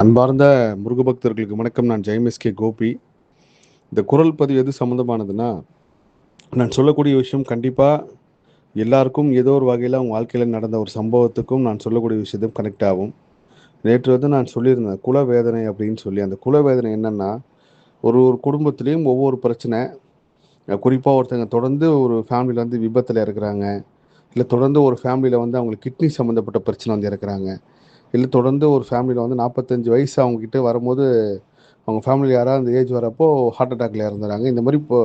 அன்பார்ந்த முருக பக்தர்களுக்கு வணக்கம். நான் ஜெயமிஸ்கே கோபி. இந்த குரல் பதிவு எது சம்மந்தமானதுன்னா, நான் சொல்லக்கூடிய விஷயம் கண்டிப்பாக எல்லாருக்கும் ஏதோ ஒரு வகையில் அவங்க வாழ்க்கையில் நடந்த ஒரு சம்பவத்துக்கும் நான் சொல்லக்கூடிய விஷயத்துக்கும் கனெக்ட் ஆகும். நேற்று நான் சொல்லியிருந்தேன் குலவேதனை அப்படின்னு சொல்லி. அந்த குலவேதனை என்னென்னா, ஒரு ஒரு குடும்பத்துலேயும் ஒவ்வொரு பிரச்சனை. குறிப்பாக ஒருத்தங்க தொடர்ந்து ஒரு ஃபேமிலியில் விபத்தில் இருக்கிறாங்க, இல்லை தொடர்ந்து ஒரு ஃபேமிலியில் அவங்களுக்கு கிட்னி சம்மந்தப்பட்ட பிரச்சனை இறக்குறாங்க, இல்லை தொடர்ந்து ஒரு ஃபேமிலியில் 45 வயசு அவங்கக்கிட்ட வரும்போது அவங்க ஃபேமிலி யாராவது அந்த ஏஜ் வரப்போ ஹார்ட் அட்டாக்ல இறந்துறாங்க. இந்த மாதிரி இப்போ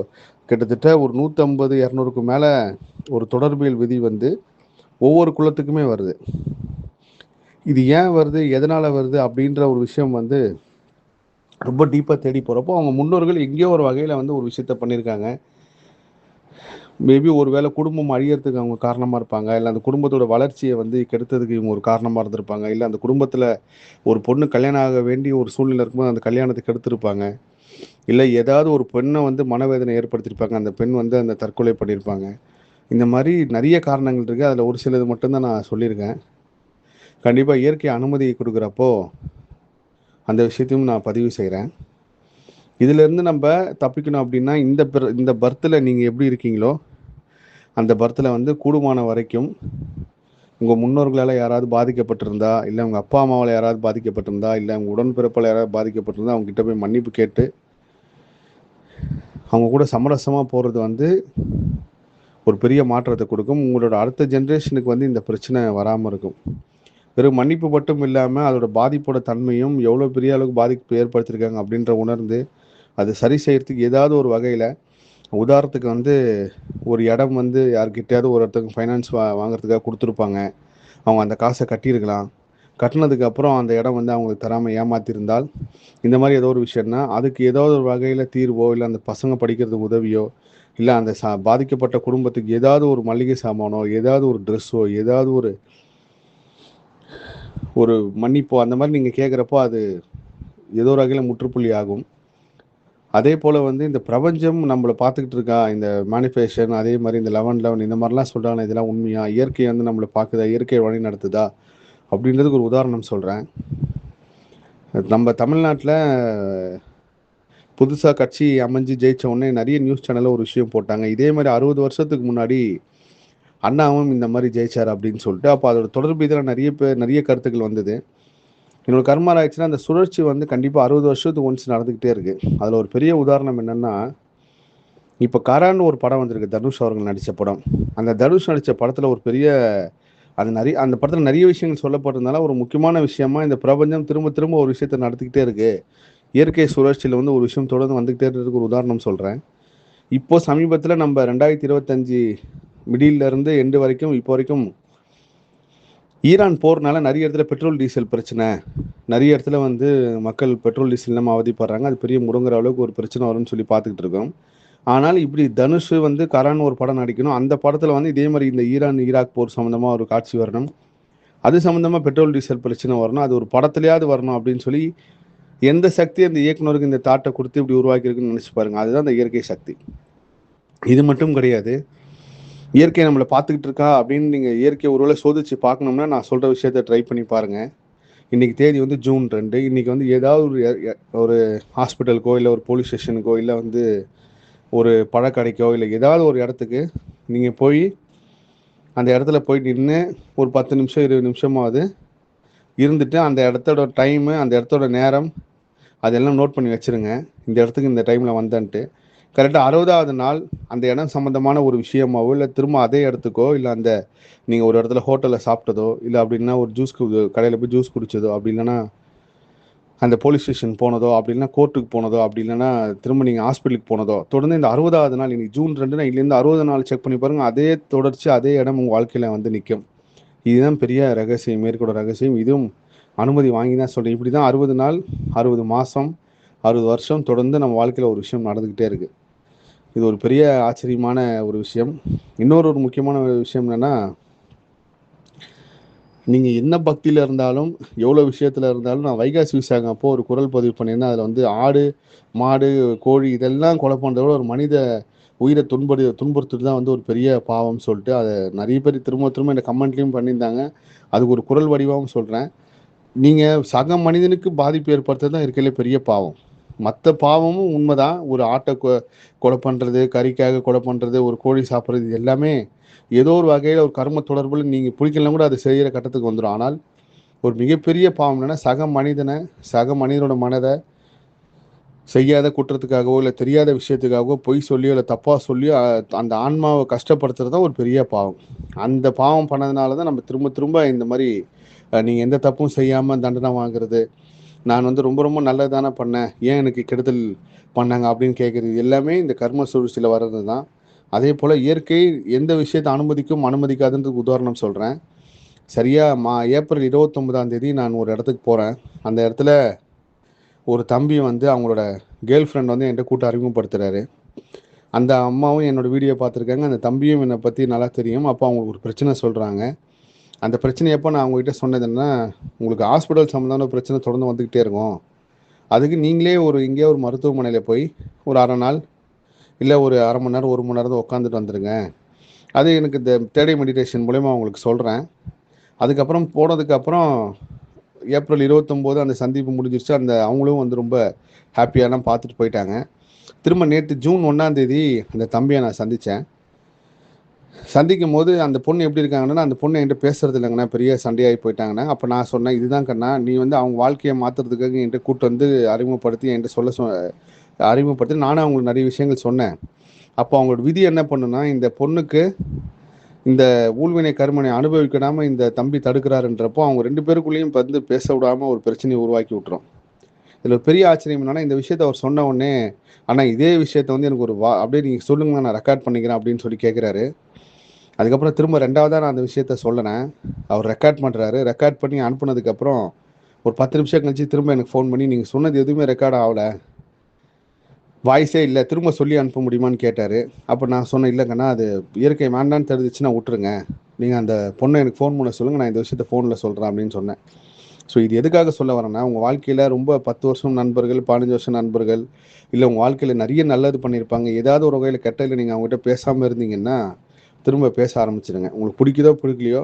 கிட்டத்தட்ட ஒரு 150 200க்கு மேலே ஒரு தொடர்பியல் விதி ஒவ்வொரு குலத்துக்குமே வருது. இது ஏன் வருது, எதனால் வருது அப்படின்ற ஒரு விஷயம் ரொம்ப டீப்பாக தேடி போகிறப்போ அவங்க முன்னோர்கள் எங்கேயோ ஒரு வகையில் ஒரு விஷயத்த பண்ணியிருக்காங்க. மேபி ஒரு வேளை குடும்பம் அழியறதுக்கு அவங்க காரணமாக இருப்பாங்க, இல்லை அந்த குடும்பத்தோட வளர்ச்சியை கெடுத்ததுக்கு இவங்க ஒரு காரணமாக இருந்திருப்பாங்க, இல்லை அந்த குடும்பத்தில் ஒரு பொண்ணு கல்யாணம் ஆக வேண்டிய ஒரு சூழ்நிலை இருக்கும்போது அந்த கல்யாணத்தை கெடுத்திருப்பாங்க, இல்லை ஏதாவது ஒரு பெண்ணை மனவேதனை ஏற்படுத்தியிருப்பாங்க, அந்த பெண் அந்த தற்கொலை பண்ணியிருப்பாங்க. இந்த மாதிரி நிறைய காரணங்கள் இருக்குது. அதில் ஒரு சிலது மட்டும்தான் நான் சொல்லியிருக்கேன். கண்டிப்பாக இயற்கை அனுமதி கொடுக்குறப்போ அந்த விஷயத்தையும் நான் பதிவு செய்கிறேன். இதிலேருந்து நம்ம தப்பிக்கணும் அப்படின்னா இந்த பர்த்தில் நீங்கள் எப்படி இருக்கீங்களோ அந்த பர்த்தில் கூடுமான வரைக்கும் உங்கள் முன்னோர்களால் யாராவது பாதிக்கப்பட்டிருந்தா, இல்லை உங்கள் அப்பா அம்மாவால் யாராவது பாதிக்கப்பட்டிருந்தா, இல்லை உங்கள் உடன்பிறப்பால் யாராவது பாதிக்கப்பட்டிருந்தா அவங்ககிட்ட போய் மன்னிப்பு கேட்டு அவங்க கூட சமரசமாக போகிறது ஒரு பெரிய மாற்றத்தை கொடுக்கும். உங்களோட அடுத்த ஜென்ரேஷனுக்கு இந்த பிரச்சனை வராமல் இருக்கும். வெறும் மன்னிப்பு மட்டும் இல்லாமல் அதோட பாதிப்போட தன்மையும் எவ்வளோ பெரிய அளவுக்கு பாதிப்பு ஏற்படுத்தியிருக்காங்க அப்படின்ற உணர்ந்து அது சரி செய்யறதுக்கு ஏதாவது ஒரு வகையில், உதாரணத்துக்கு ஒரு இடம் யார்கிட்டயாவது ஒருத்தவங்க ஃபைனான்ஸ் வாங்குறதுக்காக கொடுத்துருப்பாங்க. அவங்க அந்த காசை கட்டியிருக்கலாம். கட்டினதுக்கு அப்புறம் அந்த இடம் அவங்களுக்கு தராமல் ஏமாத்திருந்தால், இந்த மாதிரி ஏதோ ஒரு விஷயம்னா அதுக்கு ஏதாவது ஒரு வகையில் தீர்வோ, இல்லை அந்த பசங்க படிக்கிறதுக்கு உதவியோ, இல்லை அந்த பாதிக்கப்பட்ட குடும்பத்துக்கு ஏதாவது ஒரு மளிகை சாமானோ, ஏதாவது ஒரு ட்ரெஸ்ஸோ, ஏதாவது ஒரு மன்னிப்போ அந்த மாதிரி நீங்கள் கேட்குறப்போ அது ஏதோ ஒரு வகையில் முற்றுப்புள்ளி ஆகும். அதே போல் இந்த பிரபஞ்சம் நம்மளை பார்த்துக்கிட்டு இருக்கா, இந்த மேனிஃபெஸ்டேஷன், அதே மாதிரி இந்த 11 இந்த மாதிரிலாம் சொல்கிறாங்க. இதெல்லாம் உண்மையா? இயற்கை நம்மளை பார்க்குதா, இயற்கை வழி நடத்துதா அப்படின்றதுக்கு ஒரு உதாரணம் சொல்கிறேன். நம்ம தமிழ்நாட்டில் புதுசாக கட்சி அமைஞ்சு ஜெயித்த உடனே நிறைய நியூஸ் சேனலில் ஒரு விஷயம் போட்டாங்க. இதே மாதிரி 60 வருஷத்துக்கு முன்னாடி அண்ணாவும் இந்த மாதிரி ஜெயிச்சார் அப்படின்னு சொல்லிட்டு. அப்போ அதோட தொடர்பு இதில் நிறைய கருத்துக்கள் வந்தது. என்னோட கர்மா ஆயிடுச்சுன்னா அந்த சுழற்சி கண்டிப்பாக 60 வருஷத்துக்கு ஒன்ஸ் நடந்துக்கிட்டே இருக்கு. அதில் ஒரு பெரிய உதாரணம் என்னன்னா, இப்போ கரான்னு ஒரு படம் வந்திருக்கு, தனுஷ் அவர்கள் நடித்த படம். அந்த தனுஷ் நடித்த படத்தில் ஒரு பெரிய அந்த படத்தில் நிறைய விஷயங்கள் சொல்லப்பட்டிருந்தால ஒரு முக்கியமான விஷயமா இந்த பிரபஞ்சம் திரும்ப திரும்ப ஒரு விஷயத்தை நடத்திக்கிட்டே இருக்கு. இயற்கை சுழற்சியில் ஒரு விஷயம் தொடர்ந்து வந்துக்கிட்டே இருக்கிறதுக்கு ஒரு உதாரணம் சொல்கிறேன். இப்போ சமீபத்தில் நம்ம 2025 மிடில் இருந்து எண்டு வரைக்கும் இப்போ வரைக்கும் ஈரான் போர்னால நிறைய இடத்துல பெட்ரோல் டீசல் பிரச்சனை, நிறைய இடத்துல மக்கள் பெட்ரோல் டீசல் இல்லாமல் அவதிப்படுறாங்க. அது பெரிய முடங்குற அளவுக்கு ஒரு பிரச்சனை வரும்னு சொல்லி பார்த்துக்கிட்டு இருக்கோம். ஆனால் இப்படி தனுஷ் கரான் ஒரு படம் நடிக்கணும், அந்த படத்தில் இதே மாதிரி இந்த ஈரான் ஈராக் போர் சம்மந்தமாக ஒரு காட்சி வரணும், அது சம்மந்தமாக பெட்ரோல் டீசல் பிரச்சனை வரணும், அது ஒரு படத்துலையாவது வரணும் அப்படின்னு சொல்லி எந்த சக்தி அந்த இயக்குனருக்கு இந்த தாட்டை கொடுத்து இப்படி உருவாக்கியிருக்குன்னு நினச்சி பாருங்க. அதுதான் அந்த இயற்கை சக்தி. இது மட்டும் கிடையாது, இயற்கை நம்மளை பார்த்துக்கிட்டு இருக்கா அப்படின்னு நீங்கள் இயற்கை ஒருவேளை சோதிச்சு பார்க்கணும்னா நான் சொல்கிற விஷயத்த ட்ரை பண்ணி பாருங்கள். இன்றைக்கி தேதி ஜூன் 2. இன்றைக்கி ஏதாவது ஒரு ஹாஸ்பிட்டலுக்கோ, இல்லை ஒரு போலீஸ் ஸ்டேஷனுக்கோ, இல்லை ஒரு பழக்கடைக்கோ, இல்லை ஏதாவது ஒரு இடத்துக்கு நீங்கள் போய் அந்த இடத்துல போய் நின்று ஒரு 10 நிமிஷம் 20 நிமிஷமாவது இருந்துட்டு அந்த இடத்தோட டைமு, அந்த இடத்தோட நேரம் அதெல்லாம் நோட் பண்ணி வச்சுருங்க. இந்த இடத்துக்கு இந்த டைமில் வந்தேன்ட்டு கரெக்டாக 60வது நாள் அந்த இடம் சம்மந்தமான ஒரு விஷயமாவோ, இல்லை திரும்ப அதே இடத்துக்கோ, இல்லை அந்த நீங்கள் ஒரு இடத்துல ஹோட்டலில் சாப்பிட்டதோ, இல்லை அப்படின்னா ஒரு ஜூஸ் கடையில் போய் ஜூஸ் குடித்ததோ, அப்படி இல்லைன்னா அந்த போலீஸ் ஸ்டேஷன் போனதோ, அப்படி இல்லைன்னா கோர்ட்டுக்கு போனதோ, அப்படி இல்லைன்னா திரும்ப நீங்கள் ஹாஸ்பிட்டலுக்கு போனதோ, தொடர்ந்து இந்த 60வது நாள், இன்னைக்கு ஜூன் 2, இதுலேருந்து 60 நாள் செக் பண்ணி பாருங்கள். அதே தொடர்ச்சி அதே இடம் உங்கள் வாழ்க்கையில் நிற்கும். இதுதான் பெரிய ரகசியம், மேற்கொண்ட ரகசியம். இதுவும் அனுமதி வாங்கி தான் சொல்கிறேன். இப்படி தான் 60 நாள், 60 மாதம், 60 வருஷம் தொடர்ந்து நம்ம வாழ்க்கையில் ஒரு விஷயம் நடந்துக்கிட்டே இருக்குது. இது ஒரு பெரிய ஆச்சரியமான ஒரு விஷயம். இன்னொரு முக்கியமான விஷயம் என்னென்னா, நீங்கள் என்ன பக்தியில் இருந்தாலும், எவ்வளோ விஷயத்தில் இருந்தாலும், நான் வைகாசி விசாகம் அப்போது ஒரு குரல் பதிவு பண்ணியிருந்தேன். அதில் ஆடு, மாடு, கோழி இதெல்லாம் கொலை பண்ணுறத விட ஒரு மனித உயிரை துன்புறுத்துட்டு தான் ஒரு பெரிய பாவம் சொல்லிட்டு அதை நிறைய பேர் திரும்ப திரும்ப இந்த கமெண்ட்லேயும் பண்ணியிருந்தாங்க. அதுக்கு ஒரு குரல் வடிவாகவும் சொல்கிறேன். நீங்கள் சக மனிதனுக்கு பாதிப்பு ஏற்படுத்துறது தான் இருக்கிறதுலே பெரிய பாவம். மற்ற பாவமும் உண்மைதான். ஒரு ஆட்டை கொலை பண்ணுறது, கறிக்காக கொலை பண்ணுறது, ஒரு கோழி சாப்பிட்றது, இது எல்லாமே ஏதோ ஒரு வகையில் ஒரு கர்ம தொடர்பில் நீங்கள் பிடிக்கலாம் கூட அது செய்கிற கட்டத்துக்கு வந்துடும். ஆனால் ஒரு மிகப்பெரிய பாவம் என்னென்னா, சக மனிதனோட மனதை செய்யாத குற்றத்துக்காகவோ இல்லை தெரியாத விஷயத்துக்காகவோ பொய் சொல்லியோ இல்லை தப்பாக சொல்லியோ அந்த ஆன்மாவை கஷ்டப்படுத்துறது தான் ஒரு பெரிய பாவம். அந்த பாவம் பண்ணதுனால தான் நம்ம திரும்ப திரும்ப இந்த மாதிரி நீங்கள் எந்த தப்பும் செய்யாமல் தண்டனை வாங்குறது, நான் வந்து ரொம்ப ரொம்ப நல்லது தானே பண்ணேன், ஏன் எனக்கு கெடுதல் பண்ணாங்க அப்படின்னு கேட்குறது, எல்லாமே இந்த கர்ம சுழற்சியில் வர்றது தான். அதே போல் இயற்கை எந்த விஷயத்தை அனுமதிக்கும் அனுமதிக்காதுன்றதுக்கு உதாரணம் சொல்கிறேன். சரியாக ஏப்ரல் 29ஆம் தேதி நான் ஒரு இடத்துக்கு போகிறேன். அந்த இடத்துல ஒரு தம்பி வந்து அவங்களோட கேர்ள் ஃப்ரெண்ட் வந்து என்கிட்ட கூட்ட அறிமுகப்படுத்துகிறாரு. அந்த அம்மாவும் என்னோட வீடியோ பார்த்துருக்காங்க. அந்த தம்பியும் என்னை பற்றி நல்லா தெரியும். அப்போ அவங்களுக்கு ஒரு பிரச்சனை சொல்கிறாங்க. அந்த பிரச்சனையப்போ நான் அவங்ககிட்ட சொன்னது என்ன, உங்களுக்கு ஹாஸ்பிட்டல் சம்மந்தமான பிரச்சனை தொடர்ந்து வந்துக்கிட்டே இருக்கும், அதுக்கு நீங்களே எங்கேயோ ஒரு மருத்துவமனையில் போய் ஒரு அரை நாள் இல்லை ஒரு அரை மணி நேரம் 1 மணி நேரம் தான் உட்காந்துட்டு வந்துடுங்க. அது எனக்கு இந்த தேடை மெடிடேஷன் மூலயமா அவங்களுக்கு சொல்கிறேன். அதுக்கப்புறம் போனதுக்கப்புறம் ஏப்ரல் 29 அந்த சந்திப்பு முடிஞ்சிருச்சு. அவங்களும் வந்து ரொம்ப ஹாப்பியாலாம் பார்த்துட்டு போயிட்டாங்க. திரும்ப நேற்று ஜூன் 1ஆம் தேதி அந்த தம்பியை நான் சந்தித்தேன். சந்திக்கும் போது அந்த பொண்ணு எப்படி இருக்காங்கன்னா, அந்த பொண்ணு என்கிட்ட பேசுறது இல்லைங்கண்ணா, பெரிய சண்டையாகி போயிட்டாங்கண்ணா. அப்போ நான் சொன்னேன், இதுதான் கண்ணா, நீ வந்து அவங்க வாழ்க்கையை மாற்றுறதுக்காக என்கிட்ட கூட்டு வந்து அறிமுகப்படுத்தி என்கிட்ட அறிமுகப்படுத்தி நானும் அவங்களுக்கு நிறைய விஷயங்கள் சொன்னேன். அப்போ அவங்களோட விதி என்ன பண்ணுன்னா, இந்த பொண்ணுக்கு இந்த ஊழ்வினை கருமனை அனுபவிக்கிடாமல் இந்த தம்பி தடுக்கிறாருன்றப்போ அவங்க 2 பேருக்குள்ளேயும் வந்து பேச விடாமல் ஒரு பிரச்சனையை உருவாக்கி விட்டுரும். இதில் ஒரு பெரிய ஆச்சரியம் என்னன்னா, இந்த விஷயத்த அவர் சொன்ன உடனே, ஆனால் இதே விஷயத்த வந்து எனக்கு அப்படியே நீங்கள் சொல்லுங்க, நான் ரெக்கார்ட் பண்ணிக்கிறேன் அப்படின்னு சொல்லி கேட்குறாரு. அதுக்கப்புறம் திரும்ப 2வதாக நான் அந்த விஷயத்த சொல்லினேன். அவர் ரெக்கார்ட் பண்ணுறாரு. ரெக்கார்ட் பண்ணி அனுப்புனதுக்கப்புறம் ஒரு 10 நிமிஷம் கழிச்சு திரும்ப எனக்கு ஃபோன் பண்ணி, நீங்கள் சொன்னது எதுவுமே ரெக்கார்ட் ஆகலை, வாய்ஸே இல்லை, திரும்ப சொல்லி அனுப்ப முடியுமான்னு கேட்டார். அப்போ நான் சொன்னேன், இல்லைங்கண்ணா அது இயற்கை வேண்டான்னு தெரிஞ்சிச்சுன்னா விட்டுருங்க, நீங்கள் அந்த பொண்ணை எனக்கு ஃபோன் பண்ண சொல்லுங்கள், நான் இந்த விஷயத்த ஃபோனில் சொல்கிறேன் அப்படின்னு சொன்னேன். ஸோ இது எதுக்காக சொல்ல வரேன்னா, உங்கள் வாழ்க்கையில் ரொம்ப 10 வருஷம் நண்பர்கள், 15 வருஷம் நண்பர்கள், இல்லை உங்கள் வாழ்க்கையில் நிறைய நல்லது பண்ணியிருப்பாங்க, ஏதாவது ஒரு வகையில் கெட்டதில் நீங்கள் அவங்ககிட்ட பேசாமல் இருந்தீங்கன்னா திரும்ப பேச ஆரம்பிச்சிடுங்க. உங்களுக்கு பிடிக்குதோ பிடிக்கலையோ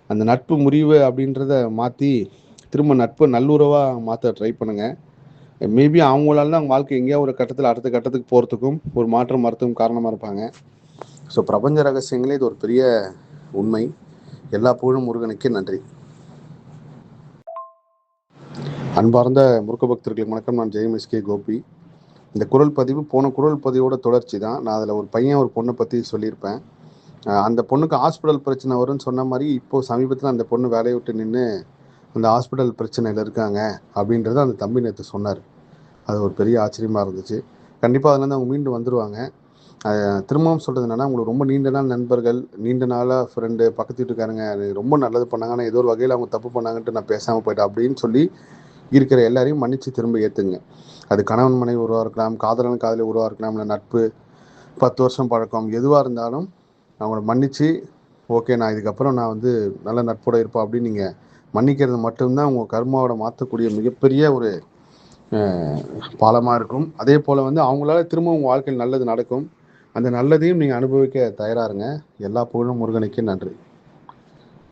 அந்த நட்பு முறிவு அப்படின்றத மாற்றி திரும்ப நட்பு நல்லுறவாக மாற்ற ட்ரை பண்ணுங்கள். மேபி அவங்களால தான் அவங்க வாழ்க்கை எங்கேயோ ஒரு கட்டத்தில் அடுத்த கட்டத்துக்கு போகிறதுக்கும் ஒரு மாற்றம் வரத்துக்கும் காரணமாக இருப்பாங்க. ஸோ பிரபஞ்ச ரகசியங்களே இது ஒரு பெரிய உண்மை. எல்லா புகழும் முருகனுக்கே நன்றி. அன்பார்ந்த முருக பக்தர்களுக்கு வணக்கம். நான் ஜெயம் கோபி. இந்த குரல் பதிவு போன குரல் பதிவோட தொடர்ச்சி தான். நான் அதில் ஒரு பையன் ஒரு பொண்ணை பற்றி சொல்லியிருப்பேன். அந்த பொண்ணுக்கு ஹாஸ்பிட்டல் பிரச்சனை வரும்னு சொன்ன மாதிரி இப்போது சமீபத்தில் அந்த பொண்ணு வேலையை விட்டு நின்று அந்த ஹாஸ்பிட்டல் பிரச்சனையில் இருக்காங்க அப்படின்றத அந்த தம்பி நேற்று சொன்னார். அது ஒரு பெரிய ஆச்சரியமாக இருந்துச்சு. கண்டிப்பாக அதுலேருந்து அவங்க மீண்டு வந்துடுவாங்க. திரும்பவும் சொல்கிறது என்னென்னா, உங்களுக்கு ரொம்ப நீண்ட நாள் நண்பர்கள், நீண்ட நாளாக ஃப்ரெண்டு, பக்கத்து வீட்டுக்காரங்க ரொம்ப நல்லது பண்ணாங்க, ஆனால் ஏதோ ஒரு வகையில் அவங்க தப்பு பண்ணாங்கன்ட்டு நான் பேசாமல் போயிட்டேன் அப்படின்னு சொல்லி இருக்கிற எல்லாரையும் மன்னித்து திரும்ப ஏற்றுங்க. அது கணவன் மனைவி உருவாக இருக்கலாம், காதலன் காதலி உருவாக இருக்கலாம், இல்லை நட்பு 10 வருஷம் பழக்கம், எதுவாக இருந்தாலும் அவங்கள மன்னித்து, ஓகே நான் இதுக்கப்புறம் நான் வந்து நல்ல நட்போடு இருப்பேன் அப்படின்னு நீங்கள் மன்னிக்கிறது மட்டும்தான் உங்கள் கர்மாவோட மாற்றக்கூடிய மிகப்பெரிய ஒரு பாலமாக இருக்கும். அதே போல் வந்து அவங்களால திரும்ப உங்கள் வாழ்க்கையில் நல்லது நடக்கும். அந்த நல்லதையும் நீங்கள் அனுபவிக்க தயாராருங்க. எல்லா புகழும் முருகனுக்கே நன்றி.